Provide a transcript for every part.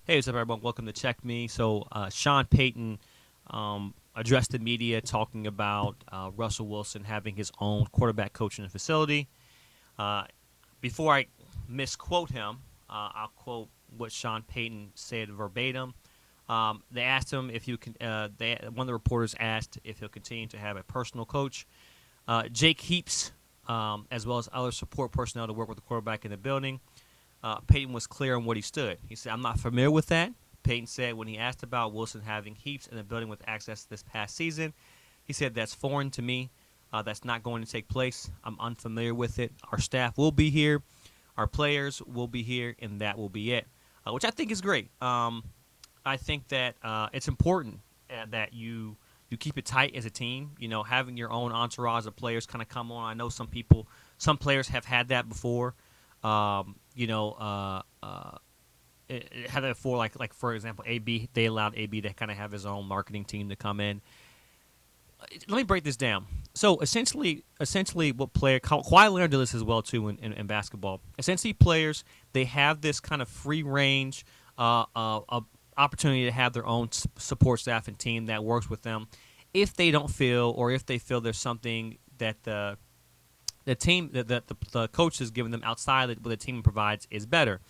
Hey, what's up, everyone? Welcome to Check Me. Sean Payton addressed the media talking about Russell Wilson having his own quarterback coach in the facility. Uh, Before I misquote him, I'll quote what Sean Payton said verbatim. They asked him if you can. One of the reporters asked if he'll continue to have a personal coach. Jake Heaps, as well as other support personnel to work with the quarterback in the building. Payton was clear on what he stood. He said, "I'm not familiar with that." Payton said when he asked about Wilson having Heaps in the building with access this past season, he said, "That's foreign to me. That's not going to take place. I'm unfamiliar with it. Our staff will be here. Our players will be here, and that will be it," which I think is great. I think that it's important that you keep it tight as a team. You know, having your own entourage of players kind of come on. I know some players have had that before. You know, it had that before. Like for example, AB. They allowed AB to kind of have his own marketing team to come in. Let me break this down. So essentially, what player Kawhi Leonard did this as well too in basketball. Essentially, players they have this kind of free range opportunity to have their own support staff and team that works with them. If they don't feel, or if they feel there's something that the coach is giving them outside of what the team provides is better.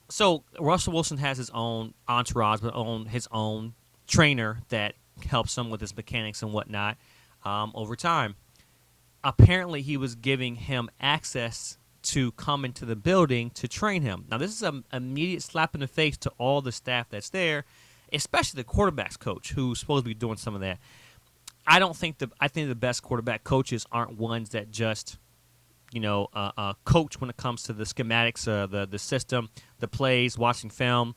So Russell Wilson has his own entourage, but his own trainer that helps him with his mechanics and whatnot over time. Apparently, he was giving him access to come into the building to train him. Now, this is an immediate slap in the face to all the staff that's there, especially the quarterback's coach, who's supposed to be doing some of that. I think the best quarterback coaches aren't ones that just, coach when it comes to the schematics, the system, the plays, watching film,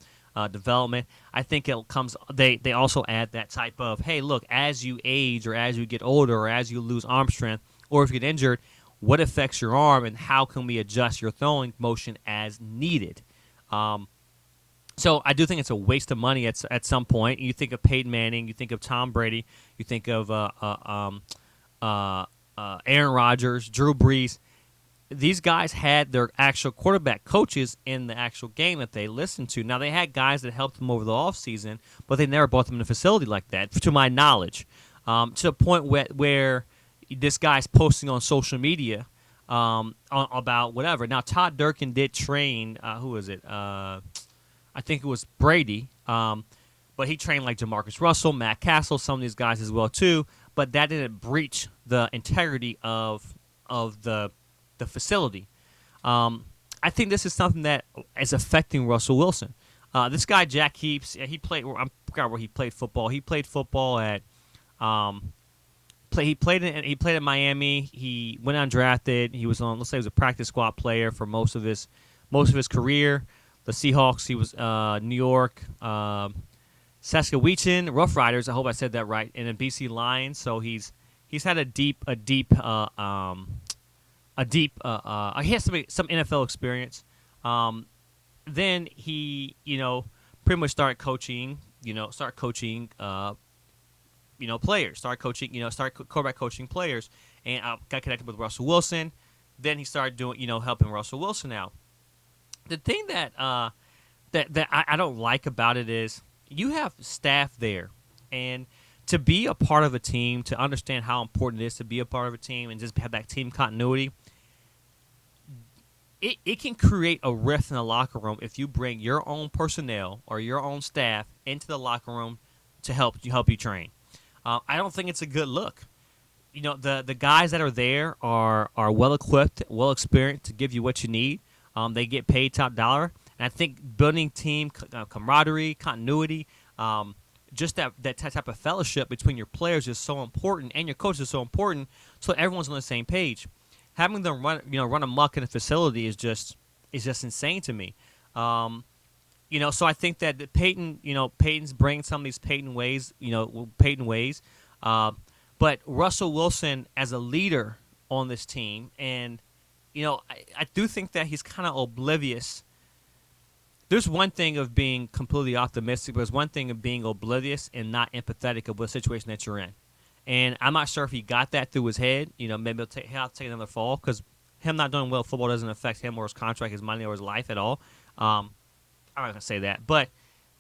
development. I think it comes. They also add that type of, hey, look, as you age or as you get older or as you lose arm strength or if you get injured, what affects your arm and how can we adjust your throwing motion as needed? So I do think it's a waste of money at some point. You think of Peyton Manning, you think of Tom Brady, you think of Aaron Rodgers, Drew Brees. These guys had their actual quarterback coaches in the actual game that they listened to. Now, they had guys that helped them over the offseason, but they never brought them in a facility like that, to my knowledge, to the point where this guy's posting on social media about whatever. Now, Todd Durkin did train, who was it? I think it was Brady, but he trained like Jamarcus Russell, Matt Castle, some of these guys as well too. But that didn't breach the integrity of the facility. I think this is something that is affecting Russell Wilson. This guy Jack Heaps, he played. I forgot where he played football. He played football at. He played at Miami. He went undrafted. He was on. Let's say he was a practice squad player for most of his career. The Seahawks. He was New York, Saskatchewan Rough Riders. I hope I said that right. And then BC Lions. So he's had a deep. He has some NFL experience. Then he pretty much started coaching. Players. Started quarterback coaching players, and got connected with Russell Wilson. Then he started doing helping Russell Wilson out. The thing that I don't like about it is you have staff there, and to be a part of a team, to understand how important it is to be a part of a team and just have that team continuity, it can create a rift in the locker room if you bring your own personnel or your own staff into the locker room to help you train. I don't think it's a good look. The guys that are there are well equipped, well experienced to give you what you need. They get paid top dollar, and I think building team camaraderie, continuity, just that type of fellowship between your players is so important, and your coach is so important, so everyone's on the same page. Having them run amok in a facility is just insane to me. So I think that Peyton's bringing some of these Peyton ways. But Russell Wilson as a leader on this team, and I do think that he's kind of oblivious. There's one thing of being completely optimistic, but there's one thing of being oblivious and not empathetic of the situation that you're in. And I'm not sure if he got that through his head. Maybe he'll take another fall because him not doing well at football doesn't affect him or his contract, his money, or his life at all. I'm not gonna say that, but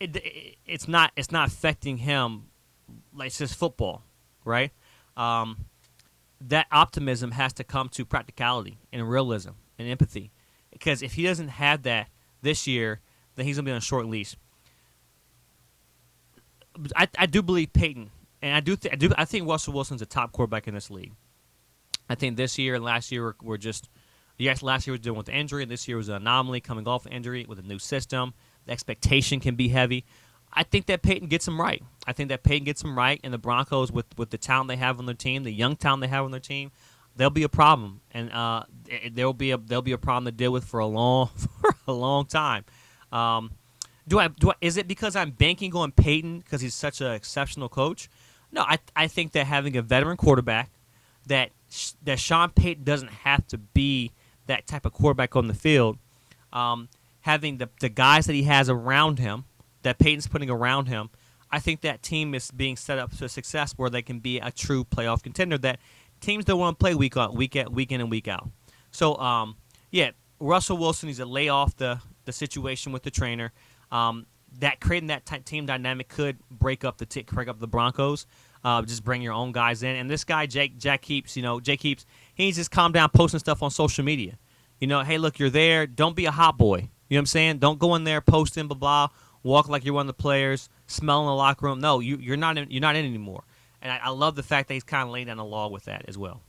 it's not affecting him like it's just football, right? Um, that optimism has to come to practicality and realism and empathy, because if he doesn't have that this year, then he's gonna be on a short leash. I do believe Payton, and I think Russell Wilson's a top quarterback in this league. I think this year and last year were just. Yes, last year was dealing with the injury, and this year was an anomaly coming off an injury with a new system. The expectation can be heavy. I think that Payton gets him right. I think that Payton gets him right, and the Broncos, with the talent they have on their team, the young talent they have on their team, they'll be a problem, and there'll be a problem to deal with for a long time. Is it because I'm banking on Payton because he's such an exceptional coach? No, I think that having a veteran quarterback, that Sean Payton doesn't have to be that type of quarterback on the field. Having the guys that he has around him, that Payton's putting around him, I think that team is being set up for success where they can be a true playoff contender that teams don't want to play week in and week out. So, Russell Wilson needs to lay off the situation with the trainer. That creating that team dynamic could break up the Broncos. Just bring your own guys in. And this guy, Jack Heaps, he needs to just calm down posting stuff on social media. Hey, look, you're there. Don't be a hot boy. You know what I'm saying? Don't go in there posting, blah, blah, walk like you're one of the players, smelling the locker room. No, you're not in anymore. And I love the fact that he's kind of laying down the law with that as well.